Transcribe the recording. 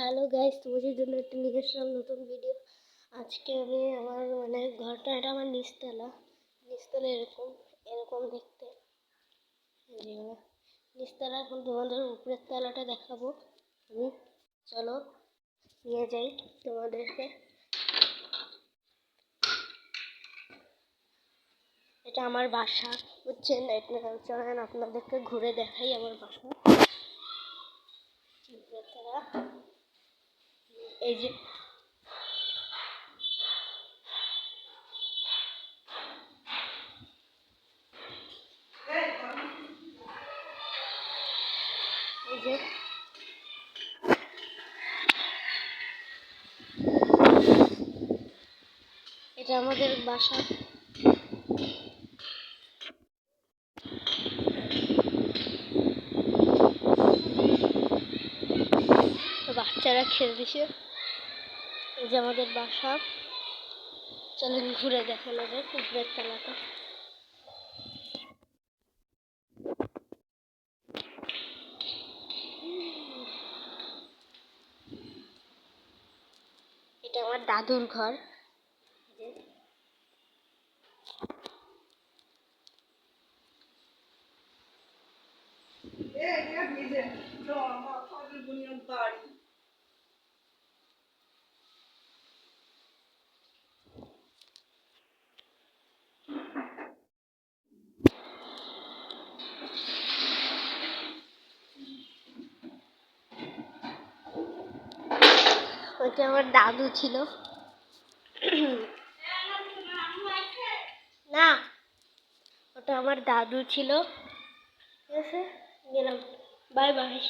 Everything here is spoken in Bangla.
হ্যালো গাইস, তোমাদের জন্য একটা নিয়ে আসলাম নতুন ভিডিও। আজকে আমি আমার ঘরটা, এটা আমার নিচতলা। এরকম এরকম দেখতে। নিচতলা, এখন তোমাদের উপরের তলাটা দেখাবো আমি। চলো নিয়ে যাই তোমাদেরকে। এটা আমার বাসা, বুঝছেন? চলেন আপনাদেরকে ঘুরে দেখাই আমার বাসা। এই যে এই যে এটা আমাদের বাসা। তো বাচ্চারা খেলতেছে। এই যে আমাদের বাসা। চলেন ঘুরে দেখানো যায় উপরের তলাটা। এটা আমার দাদুর ঘর। ওইটা আমার দাদু ছিল। না, ওটা আমার দাদু ছিল। ঠিক আছে, গেলাম। Bye bye.